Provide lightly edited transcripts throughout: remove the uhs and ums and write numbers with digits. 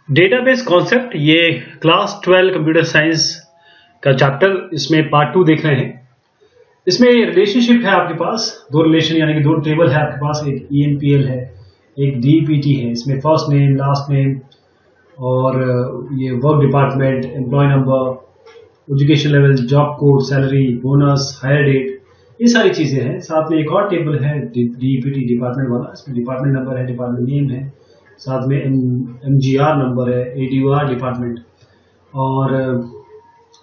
Database concept, ये class 12 computer science का chapter, इसमें पार्ट 2 देख रहे हैं। इसमें रिलेशनशिप है आपके पास, दो रिलेशन यानी कि दो टेबल है आपके पास, एक EMPL है, एक DPT है। इसमें फर्स्ट नेम, लास्ट नेम और ये work department, employee number, education level, job code, salary, bonus, hire date, ये सारी चीजें हैं। साथ में एक और टेबल है DPT डिपार्टमेंट वाला, इसमें डिपार्टमेंट नंबर है, डिपार्टमेंट नेम है, साथ में MGR नंबर है, ADOR डिपार्टमेंट, और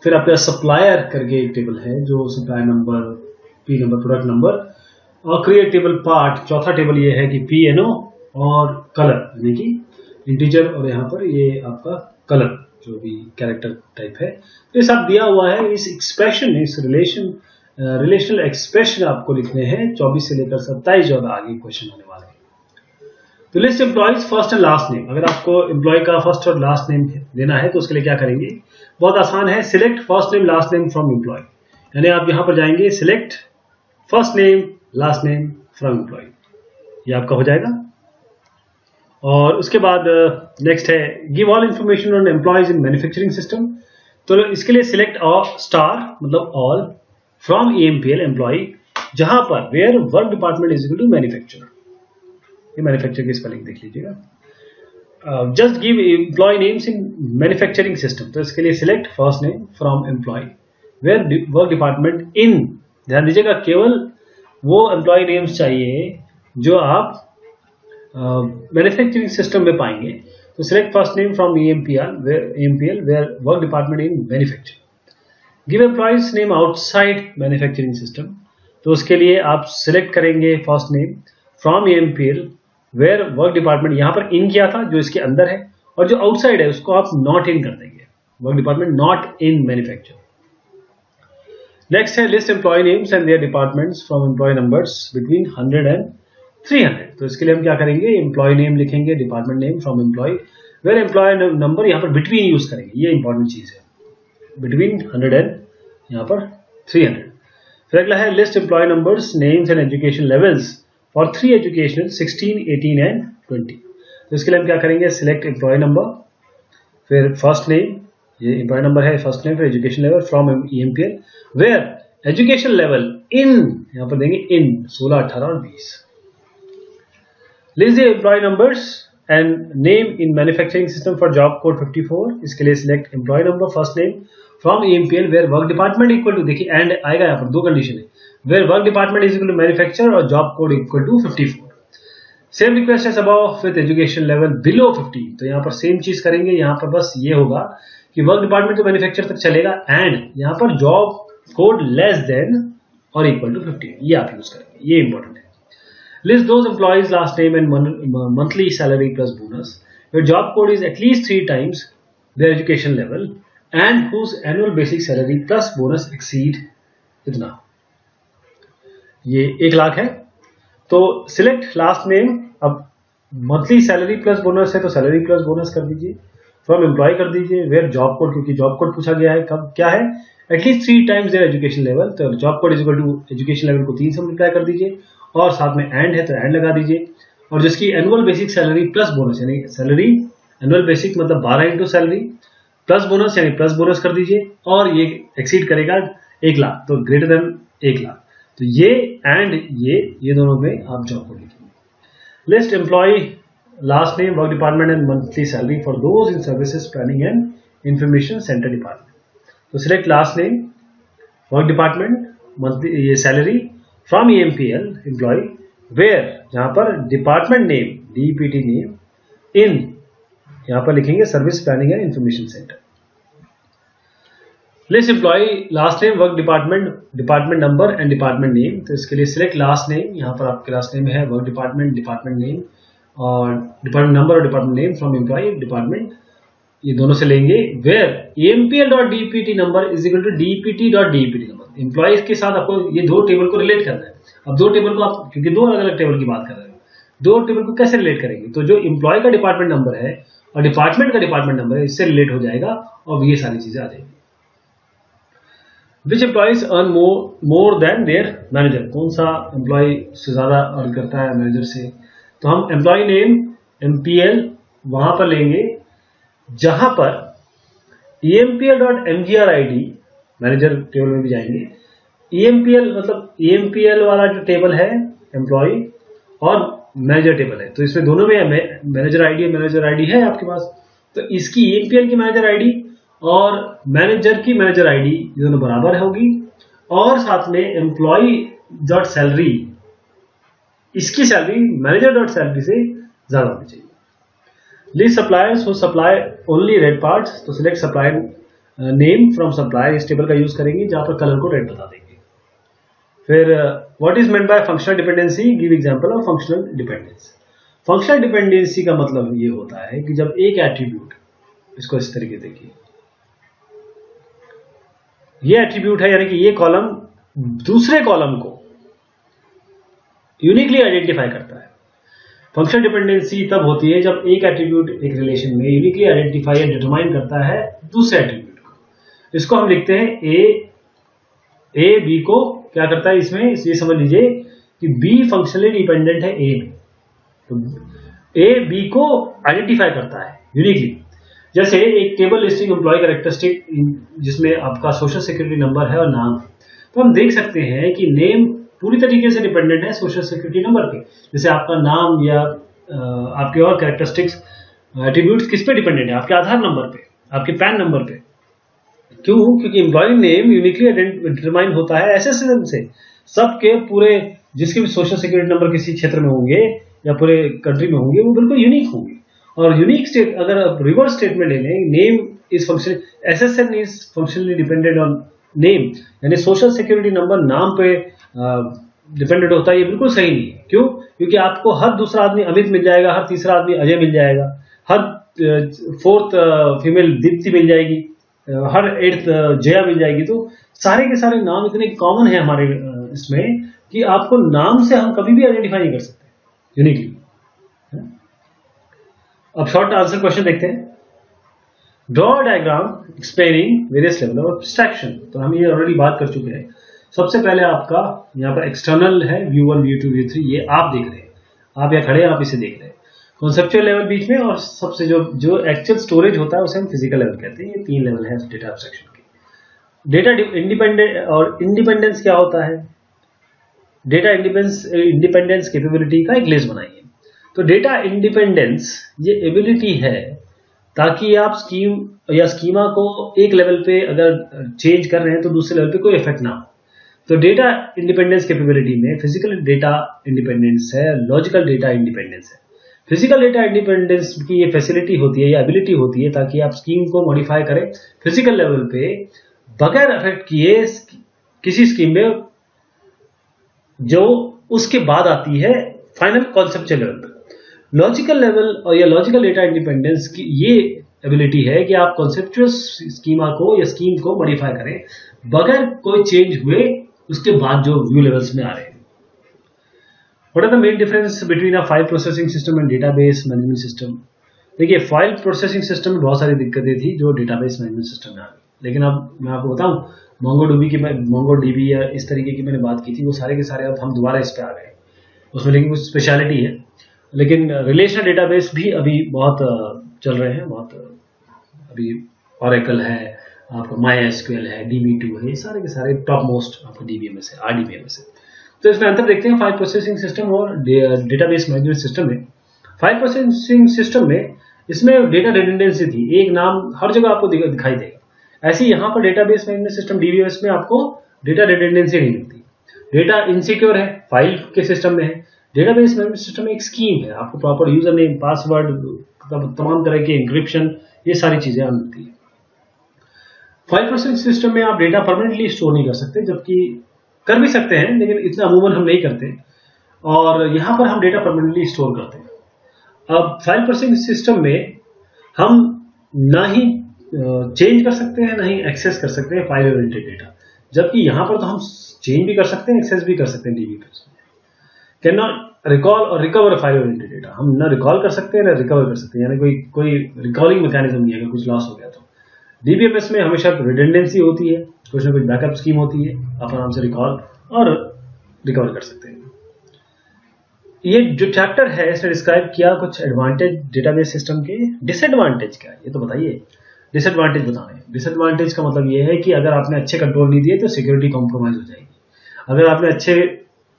फिर आपका सप्लायर करके एक टेबल है जो supplier number, P number, product number, और क्रिएट टेबल पार्ट। चौथा टेबल ये है कि PNO और कलर यानी कि इंटीजर, और यहाँ पर ये आपका कलर जो भी कैरेक्टर टाइप है। तो ये सब दिया हुआ है। इस एक्सप्रेशन, इस रिलेशनल एक्सप्रेशन आपको लिखने हैं 24 से लेकर 27 जो आगे क्वेश्चन होने वाले हैं। तो list employees first and last name. अगर आपको एम्प्लॉय का फर्स्ट और लास्ट नेम देना है तो उसके लिए क्या करेंगे, बहुत आसान है। Select first name last name from employee, यानी आप यहां पर जाएंगे select first name last name from employee, ये आपका हो जाएगा। और उसके बाद नेक्स्ट है give all information on employees in manufacturing system. तो इसके लिए सिलेक्ट स्टार मतलब ऑल फ्रॉम EMPL एम्प्लॉय, जहां पर where work department is equal to manufacturer. ये मैन्युफैक्चर की स्पेलिंग देख लीजिएगा। जस्ट गिव एम्प्लॉय नेम्स इन मैन्युफैक्चरिंग सिस्टम। तो इसके लिए select first name from employee where work department in, ध्यान दीजिएगा केवल वो एम्प्लॉय नेम्स चाहिए जो आप मैन्युफैक्चरिंग सिस्टम में पाएंगे। तो select first name from EMPL where work department in manufacturing. Give employees name outside manufacturing system. तो उसके लिए आप सिलेक्ट करेंगे first name from EMPL where work department, यहां पर इन किया था जो इसके अंदर है, और जो आउटसाइड है उसको आप नॉट इन कर देंगे, work department not in manufacture. Next है list employee names and their departments from employee numbers between 100 and 300। तो इसके लिए हम क्या करेंगे, एम्प्लॉय नेम लिखेंगे, department name from employee where employee number, यहां पर बिटवीन यूज करेंगे, ये इंपॉर्टेंट चीज है, बिटवीन 100 एंड यहां पर 300। फिर अगला है list employee numbers, names and education levels for 3 educational 16, 18 and 20। तो इसके लिए हम क्या करेंगे, सिलेक्ट एम्प्लॉय नंबर, फिर फर्स्ट नेम, ये एम्प्लॉय नंबर है, फर्स्ट नेम, फिर education level from EMPL where education level in, यहां पर देंगे इन 16, 18 और 20। List the employee numbers and name in manufacturing system for job code 54। इसके लिए select employee number first name from EMPL where work department equal to, देखिए and आएगा यहाँ पर, दो कंडीशन है, where work department is equal to manufacture और job code equal to 54। Same request as above with education level below 50। तो यहाँ पर सेम चीज करेंगे, यहाँ पर बस ये होगा कि वर्क डिपार्टमेंट तो मैन्युफैक्चर तक चलेगा, एंड यहाँ पर जॉब कोड लेस देन और इक्वल टू 50, ये आप यूज करेंगे, ये इंपॉर्टेंट है। List those employees last name and monthly salary plus bonus your job code is at least 3 times their education level and whose annual basic salary plus bonus exceed इतना, ये 1 लाख है। तो select last name, अब monthly salary plus bonus है तो salary plus bonus कर दीजिए, from employee कर दीजिए, वेयर जॉब कोड, क्योंकि जॉब कोड पूछा गया है, कब क्या है, at least 3 times their education level, तो job code is equal to education level को 3 से मल्टीप्लाई कर दीजिए, और साथ में एंड है तो एंड लगा दीजिए, और जिसकी annual basic salary plus bonus, यानी सैलरी एनुअल बेसिक मतलब 12 इंटू सैलरी प्लस बोनस यानी प्लस बोनस कर दीजिए, और ये एक्सीड करेगा 1 लाख, तो ग्रेटर देन 1 लाख। तो ये एंड ये दोनों में आप जॉब को लिखेंगे। List employee last name work department and monthly salary for those in services planning and information center department. तो select last name work department monthly ये salary from EMPL employee where, जहां पर department name DPT name in, यहां पर लिखेंगे service planning and information center. List employee last name work department number and department name. तो इसके लिए select last name, यहां पर आपके लास्ट नेम है वर्क डिपार्टमेंट नेम, और डिपार्टमेंट नंबर और department name from employee department, ये दोनों से लेंगे, where EMPL.DPT number is equal to DPT.DPT number. Employee के साथ आपको ये दो टेबल को रिलेट करना है। अब दो टेबल को आप, क्योंकि दो अलग अलग टेबल की बात कर रहे हैं, दो टेबल को कैसे रिलेट करेंगे, तो जो एम्प्लॉय का डिपार्टमेंट नंबर है और डिपार्टमेंट का डिपार्टमेंट नंबर है, इससे रिलेट हो जाएगा, और ये सारी चीजें आ जाएगी। Which employees earn more than their manager, कौन सा एम्प्लॉय से ज्यादा अर्न करता है मैनेजर से, तो हम एम्प्लॉय नेम MPL वहां पर लेंगे, जहां पर empl.mgr id, मैनेजर टेबल में भी जाएंगे, EMPL मतलब EMPL वाला जो टेबल है एम्प्लॉय और मैनेजर टेबल है, तो इसमें दोनों में मैनेजर आईडी है आपके पास, तो इसकी EMPL की मैनेजर आईडी और मैनेजर की मैनेजर आईडी दोनों बराबर होगी, और साथ में एम्प्लॉय डॉट सैलरी, इसकी सैलरी मैनेजर डॉट सैलरी से ज्यादा होनी चाहिए। List suppliers who supply only red parts, तो select supplier name from supplier, इस टेबल का यूज करेंगे जहां पर कलर को रेड बता देंगे। फिर what is meant by functional dependency, give example of functional dependence. Functional dependency का मतलब ये होता है कि जब एक एट्रीब्यूट, इसको इस तरीके देखिए, ये एट्रीब्यूट है यानी कि ये कॉलम दूसरे कॉलम को यूनिकली आइडेंटिफाई करता है। फंक्शनल डिपेंडेंसी तब होती है जब एक एट्रीब्यूट एक रिलेशन में यूनिकली आइडेंटिफाई या डिटरमाइन करता है दूसरे एट्रीब्यूट को। इसको हम लिखते हैं ए बी को क्या करता है, इसमें ये समझ लीजिए कि बी फंक्शनली डिपेंडेंट है ए में, तो ए बी को आइडेंटिफाई करता है यूनिकली। जैसे एक टेबल लिस्टिंग एम्प्लॉय कैरेक्टरिस्टिक जिसमें आपका सोशल सिक्योरिटी नंबर है और नाम है, तो हम देख सकते हैं कि नेम पूरी तरीके से डिपेंडेंट है सोशल सिक्योरिटी नंबर पे। जैसे आपका नाम या आपके और कैरेक्टरिस्टिक्स एट्रीब्यूट्स किस पे डिपेंडेंट है, आपके आधार नंबर पे, आपके पैन नंबर पे। क्यों? क्योंकि एम्प्लॉय नेम यूनिकली डिटरमाइन होता है एसएसएन से, सबके पूरे जिसके भी सोशल सिक्योरिटी नंबर किसी क्षेत्र में होंगे या पूरे कंट्री में होंगे वो बिल्कुल यूनिक होंगे। और यूनिक स्टेट अगर आप रिवर्स स्टेटमेंट ले लें, name is function, SSN is functionally dependent on name, यानी सोशल सिक्योरिटी नंबर नाम पे डिपेंडेंट होता है, ये बिल्कुल सही नहीं है। क्यों? क्योंकि आपको हर दूसरा आदमी अमित मिल जाएगा, हर तीसरा आदमी अजय मिल जाएगा, हर फोर्थ फीमेल दीप्ति मिल जाएगी, हर एट्थ जया मिल जाएगी। तो सारे के सारे नाम इतने कॉमन है हमारे इसमें कि आपको नाम से हम कभी भी आइडेंटिफाई नहीं कर सकते यूनिकली। अब शॉर्ट आंसर क्वेश्चन देखते हैं। Draw diagram explaining various level of abstraction, तो हम ये ऑलरेडी बात कर चुके हैं। सबसे पहले आपका यहाँ पर एक्सटर्नल है व्यू 1 व्यू 2 व्यू 3, ये आप देख रहे हैं, आप यहाँ खड़े हैं, आप इसे देख रहे हैं। कॉन्सेप्चुअल लेवल बीच में, और सबसे जो एक्चुअल स्टोरेज होता है उसे हम फिजिकल लेवल कहते हैं। ये 3 लेवल है डेटा एब्स्ट्रैक्शन के। डेटा इंडिपेंडेंट और इंडिपेंडेंस क्या होता है, डेटा इंडिपेंडेंस कैपेबिलिटी का एक लिस्ट बनाइए। तो डेटा इंडिपेंडेंस ये एबिलिटी है ताकि आप स्कीम या स्कीमा को एक लेवल पे अगर चेंज कर रहे हैं तो दूसरे लेवल पे कोई इफेक्ट ना हो। तो डेटा इंडिपेंडेंस कैपेबिलिटी में फिजिकल डेटा इंडिपेंडेंस है, लॉजिकल डेटा इंडिपेंडेंस है। फिजिकल डेटा इंडिपेंडेंस की ये फैसिलिटी होती है या एबिलिटी होती है ताकि आप स्कीम को मॉडिफाई करें फिजिकल लेवल पे बगैर अफेक्ट किए किसी स्कीम में जो उसके बाद आती है फाइनल कॉन्सेप्चुअल लेवल पे। लॉजिकल लेवल और या लॉजिकल डेटा इंडिपेंडेंस की ये एबिलिटी है कि आप कॉन्सेप्चुअल स्कीमा को या स्कीम को मॉडिफाई करें बगैर कोई चेंज हुए उसके बाद जो व्यू लेवल्स में आ रहे हैं। What are the main difference between a file processing system and database management system? देखिए, फाइल प्रोसेसिंग सिस्टम में बहुत सारी दिक्कतें थी जो डेटाबेस मैनेजमेंट सिस्टम में आ गई, लेकिन अब मैं आपको बताऊं मोंगोडीबी या इस तरीके की मैंने बात की थी, वो सारे के सारे अब हम दोबारा इस पे आ गए। उसमें लेकिन कुछ स्पेशलिटी है, लेकिन रिलेशनल डेटाबेस भी अभी बहुत चल रहे हैं, बहुत अभी ओरेकल है, आपका MySQL है, DB2 है, ये सारे के सारे टॉप मोस्ट आपका DBMS है, RDBMS है। तो इसमें अंतर देखते हैं फाइल प्रोसेसिंग सिस्टम और डेटाबेस मैनेजमेंट सिस्टम में। फाइल प्रोसेसिंग सिस्टम में इसमें डेटा रिडंडेंसी थी, एक नाम हर जगह आपको दिखाई देगा। ऐसे यहाँ पर डेटाबेस मैनेजमेंट सिस्टम DBMS में आपको डेटा रिडंडेंसी नहीं मिलती। डेटा इनसिक्योर है, फाइल के सिस्टम में है। डेटाबेस मैनेजमेंट सिस्टम में एक स्कीम है, आपको प्रॉपर यूजर नेम, पासवर्ड, तमाम तरह के इंक्रिप्शन, ये सारी चीजें मिलती है। फाइल प्रोसेसिंग सिस्टम में आप डेटा परमानेंटली स्टोर नहीं कर सकते, जबकि कर भी सकते हैं लेकिन इतना अमूमन हम नहीं करते, और यहां पर हम डेटा परमानेंटली स्टोर करते हैं। अब फाइल प्रोसेसिंग सिस्टम में हम ना ही चेंज कर सकते हैं ना ही एक्सेस कर सकते हैं फाइल ओरिएंटेड डेटा, जबकि यहां पर तो हम चेंज भी कर सकते हैं, एक्सेस भी कर सकते हैं। DBMS कैन नॉट रिकॉल और रिकवर फाइल ओरिएंटेड डेटा, हम ना रिकॉल कर सकते हैं ना रिकवर कर सकते हैं, यानी कोई रिकॉलिंग मैकेनिज्म नहीं है अगर कुछ लॉस हो गया तो। DBMS में हमेशा रिडंडेंसी होती है, कुछ ना कुछ बैकअप स्कीम होती है, आप आराम से रिकॉल और रिकवर कर सकते हैं। ये जो चैप्टर है इसने डिस्क्राइब किया कुछ एडवांटेज डेटाबेस सिस्टम के, डिसएडवांटेज क्या है ये तो बताइए। डिसएडवांटेज बताने, डिसएडवांटेज का मतलब ये है कि अगर आपने अच्छे कंट्रोल नहीं दिए तो सिक्योरिटी कॉम्प्रोमाइज हो जाएगी, अगर आपने अच्छे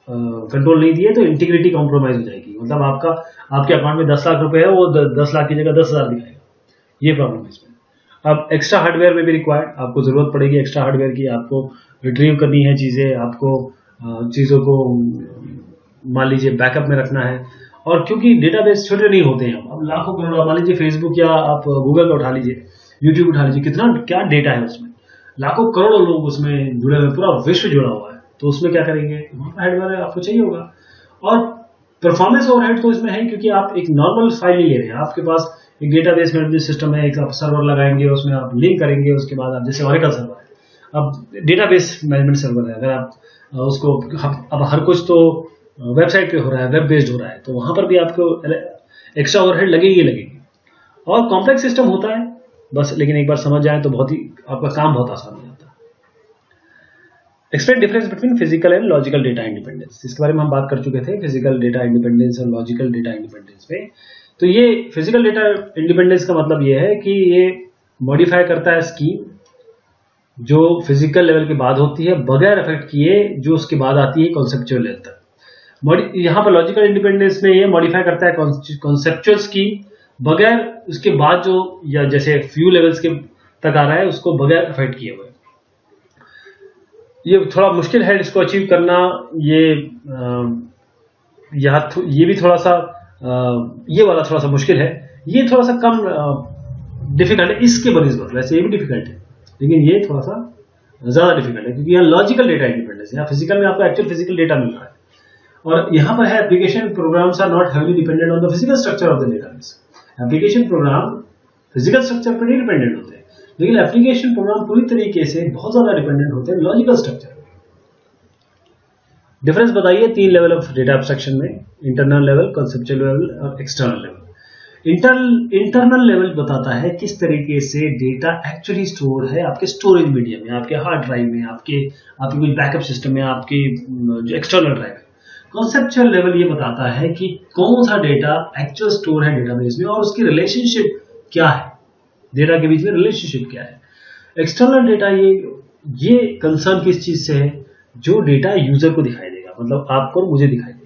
कंट्रोल नहीं दिए तो इंटीग्रिटी कॉम्प्रोमाइज हो जाएगी, मतलब आपके अकाउंट में 10 लाख रुपए है वो 10 लाख की जगह 10,000 दिखाएगा, ये प्रॉब्लम है इसमें। अब एक्स्ट्रा हार्डवेयर में भी रिक्वायर्ड, आपको जरूरत पड़ेगी एक्स्ट्रा हार्डवेयर की, आपको रिट्रीव करनी है चीजें, आपको चीजों को मान लीजिए बैकअप में रखना है, और क्योंकि डेटाबेस छोटे नहीं होते हैं, अब लाखों करोड़, मान लीजिए फेसबुक या आप गूगल का उठा लीजिए, यूट्यूब उठा लीजिए, कितना क्या डेटा है उसमें, लाखों करोड़ों लोग उसमें जुड़े हुए, पूरा विश्व जुड़ा हुआ है, तो उसमें क्या करेंगे, हार्डवेयर आपको चाहिए होगा। और परफॉर्मेंस ओवरहेड तो इसमें है क्योंकि आप एक नॉर्मल फाइल नहीं ले रहे हैं, आपके पास एक डेटाबेस मैनेजमेंट सिस्टम है, एक आप सर्वर लगाएंगे, उसमें आप लिंक करेंगे, उसके बाद आप जैसे ओरेकल सर्वर है, अब डेटाबेस मैनेजमेंट सर्वर है, अगर आप उसको अब हर कुछ तो वेबसाइट पे हो रहा है, वेब बेस्ड हो रहा है, तो वहां पर भी आपको एक्स्ट्रा ओवरहेड लगेगी और कॉम्प्लेक्स सिस्टम होता है बस, लेकिन एक बार समझ जाए तो बहुत ही आपका काम बहुत आसान हो जाता है। Explain difference between physical and logical data independence, इसके बारे में हम बात कर चुके थे, फिजिकल डेटा इंडिपेंडेंस और लॉजिकल डेटा इंडिपेंडेंस पे। तो ये फिजिकल डेटा इंडिपेंडेंस का मतलब ये है कि ये मॉडिफाई करता है स्कीम जो फिजिकल लेवल के बाद होती है बगैर इफेक्ट किए जो उसके बाद आती है कॉन्सेप्चुअल लेवल तक। यहाँ पर लॉजिकल इंडिपेंडेंस में ये मॉडिफाई करता है कॉन्सेप्चुअल स्कीम बगैर उसके बाद जो, या जैसे फ्यू लेवल्स के तक आ रहा है उसको बगैर इफेक्ट किए हुए। ये थोड़ा मुश्किल है इसको अचीव करना, ये भी थोड़ा सा ये वाला थोड़ा सा मुश्किल है, ये थोड़ा सा कम डिफिकल्ट है इसके बनिस्बत, वैसे ये भी डिफिकल्ट है लेकिन ये थोड़ा सा ज्यादा डिफिकल्ट है क्योंकि यहाँ लॉजिकल डेटा इंडिपेंडेंस है, यहाँ फिजिकल में आपको एक्चुअल फिजिकल डेटा मिल रहा है, और यहाँ पर है application programs are not heavily dependent on the physical structure of the database. Application program physical structure पर नहीं डिपेंडेंट होते हैं, लेकिन एप्लीकेशन प्रोग्राम पूरी तरीके से बहुत ज्यादा डिपेंडेंट होते हैं लॉजिकल स्ट्रक्चर। डिफरेंस बताइए 3 लेवल ऑफ डेटा एब्स्ट्रैक्शन में, इंटरनल लेवल, कॉन्सेप्चुअल लेवल और एक्सटर्नल लेवल। इंटरनल लेवल बताता है किस तरीके से डेटा एक्चुअली स्टोर है आपके स्टोरेज मीडियम में, आपके हार्ड ड्राइव में, आपके कोई बैकअप सिस्टम में, आपके जो एक्सटर्नल ड्राइव है। कॉन्सेप्चुअल लेवल ये बताता है कि कौन सा डेटा एक्चुअल स्टोर है डेटाबेस में और उसकी रिलेशनशिप क्या है, डेटा के बीच में रिलेशनशिप क्या है। एक्सटर्नल डेटा ये कंसर्न किस चीज से है, जो डेटा यूजर को दिखाई देगा, मतलब आपको और मुझे दिखाई देगा।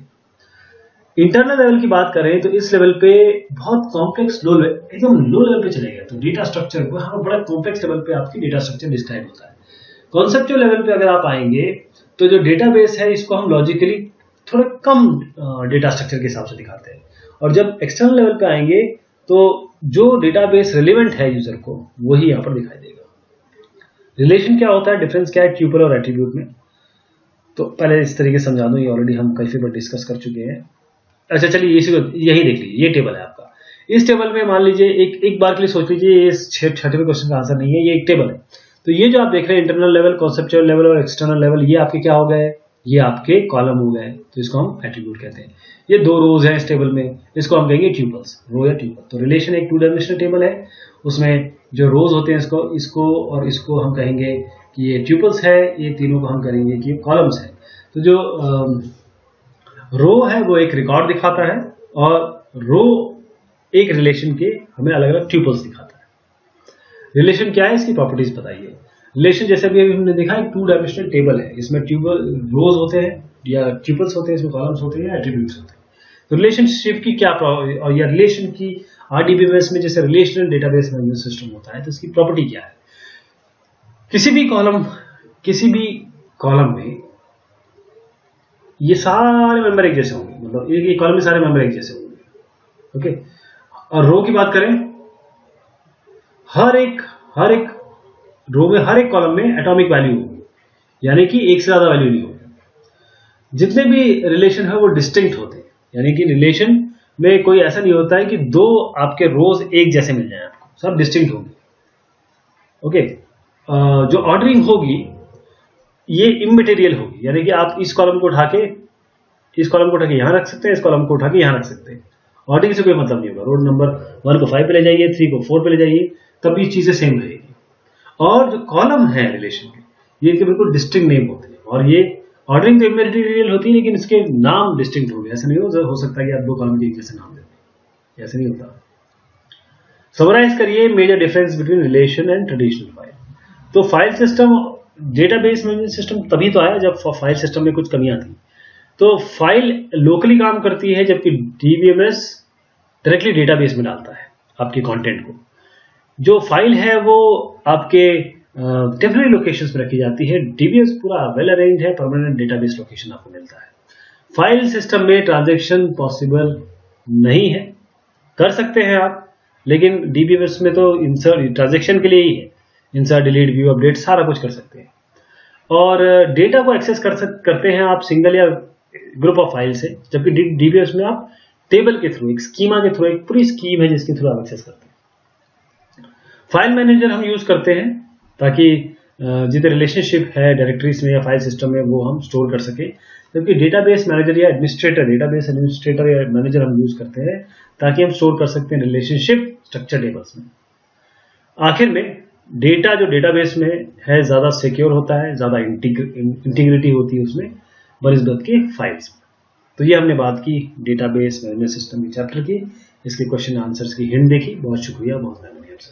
इंटरनल लेवल की बात करें तो इस लेवल पे बहुत कॉम्प्लेक्स एकदम लो लेवल पे चले गए तो डेटा स्ट्रक्चर को हाँ बड़ा कॉम्प्लेक्स लेवल पे आपकी डेटा स्ट्रक्चर डिस्क्राइब होता है। कॉन्सेप्चुअल लेवल पे अगर आप आएंगे तो जो डेटाबेस है इसको हम लॉजिकली थोड़े कम डेटा स्ट्रक्चर के हिसाब से दिखाते हैं, और जब एक्सटर्नल लेवल पे आएंगे तो जो डेटाबेस रिलेवेंट है यूजर को वही यहाँ पर दिखाई देगा। रिलेशन क्या होता है, डिफरेंस क्या है ट्यूपल और एट्रीब्यूट में, तो पहले इस तरीके से समझा दूं, ये ऑलरेडी हम कई बार डिस्कस कर चुके हैं। अच्छा चलिए यही देख लीजिए, ये टेबल है आपका। इस टेबल में मान लीजिए एक बार के लिए सोच लीजिए ये 6वें क्वेश्चन का आंसर नहीं है, ये एक टेबल है। तो ये जो आप देख रहे हैं इंटरनल लेवल, कॉन्सेप्चुअल लेवल और एक्सटर्नल लेवल, ये आपके क्या हो गए, ये आपके कॉलम हो गए, तो इसको हम एट्रीब्यूट कहते हैं। ये 2 रोज हैं इस टेबल में, इसको हम कहेंगे ट्यूपल्स, रो या ट्यूपल। तो रिलेशन एक 2 डायमेंशनल टेबल है, उसमें जो रोज होते हैं इसको और इसको हम कहेंगे कि ये ट्यूपल्स है, ये तीनों को हम करेंगे कि ये कॉलम्स है। तो जो रो है वो एक रिकॉर्ड दिखाता है और रो एक रिलेशन के हमें अलग अलग ट्यूपल्स दिखाता है। रिलेशन क्या है, इसकी प्रॉपर्टीज बताइए। रिलेशन जैसे भी हमने देखा एक 2 डायमेंशनल टेबल है, इसमें रोज होते हैं या ट्यूपल्स होते हैं, इसमें कॉलम्स होते हैं या एट्रीब्यूट्स होते हैं। तो रिलेशनशिप की क्या और या रिलेशन की आरडीबीएमएस में जैसे रिलेशनल डेटाबेस मैनेजमेंट सिस्टम होता है तो इसकी प्रॉपर्टी क्या है, किसी भी कॉलम में ये सारे मेंबर एक जैसे होंगे, मतलब एक कॉलम में सारे मेंबर एक जैसे होंगे, ओके। और रो की बात करें, हर एक रो में हर एक कॉलम में एटॉमिक वैल्यू होगी, यानी कि एक से ज्यादा वैल्यू नहीं होगी। जितने भी रिलेशन है वो डिस्टिंक्ट होते हैं, यानी कि रिलेशन में कोई ऐसा नहीं होता है कि 2 आपके रोज एक जैसे मिल जाए आपको, सब डिस्टिंक्ट होंगे, ओके। जो ऑर्डरिंग होगी ये इमटेरियल होगी, यानी कि आप इस कॉलम को उठा के यहां रख सकते हैं, इस कॉलम को उठा के यहां रख सकते हैं, ऑर्डरिंग से कोई मतलब नहीं होगा। रोड नंबर 1 को 5 पे ले जाइए, 3 को 4 पे ले जाइए, तब ये चीजें सेम रहेगी। और जो कॉलम है रिलेशन के, ये बिल्कुल डिस्टिंक्ट नेम होते हैं और ये ऑर्डरिंग तो इमैटेरियल होती है, लेकिन इसके नाम डिस्टिंक्ट हो गए। ऐसा नहीं हो सकता कि आप दो कॉलम के एक जैसे नाम देते, ऐसे नहीं होता। समराइज करिए major difference between relation and traditional file. तो file system, database management system तभी तो आया जब फाइल सिस्टम में कुछ कमियां थी। तो फाइल लोकली काम करती है, जबकि डीबीएमएस डायरेक्टली डेटाबेस में डालता है आपके कंटेंट को। जो फाइल है वो आपके टेम्परेरी लोकेशंस में रखी जाती है। डीबीएमएस पूरा वेल अरेंज है, परमानेंट डेटाबेस लोकेशन आपको मिलता है। फाइल सिस्टम में ट्रांजैक्शन पॉसिबल नहीं है, कर सकते हैं आप, लेकिन डीबीएमएस में तो इंसर्ट ट्रांजैक्शन के लिए ही है, इंसर्ट, डिलीट, व्यू, अपडेट सारा कुछ कर सकते हैं। और डेटा को एक्सेस करते हैं आप सिंगल या ग्रुप ऑफ फाइल से, जबकि डीबीएमएस में आप टेबल के थ्रू, एक स्कीमा के थ्रू, एक पूरी स्कीम है जिसके थ्रू आप एक्सेस करते हैं। फाइल मैनेजर हम यूज करते हैं ताकि जितने रिलेशनशिप है डायरेक्टरीज में या फाइल सिस्टम में वो हम स्टोर कर सके, जबकि डेटाबेस मैनेजर या एडमिनिस्ट्रेटर, डेटाबेस एडमिनिस्ट्रेटर या मैनेजर हम यूज करते हैं ताकि हम स्टोर कर सकते हैं रिलेशनशिप स्ट्रक्चर टेबल्स में। आखिर में डेटा जो डेटाबेस में है ज्यादा सिक्योर होता है, ज्यादा इंटीग्रिटी होती है उसमें बनिस्बत के फाइल्स में। तो ये हमने बात की डेटाबेस मैनेजमेंट सिस्टम के चैप्टर की, इसके क्वेश्चन आंसर्स की हिंट देखी। बहुत शुक्रिया, बहुत धन्यवाद।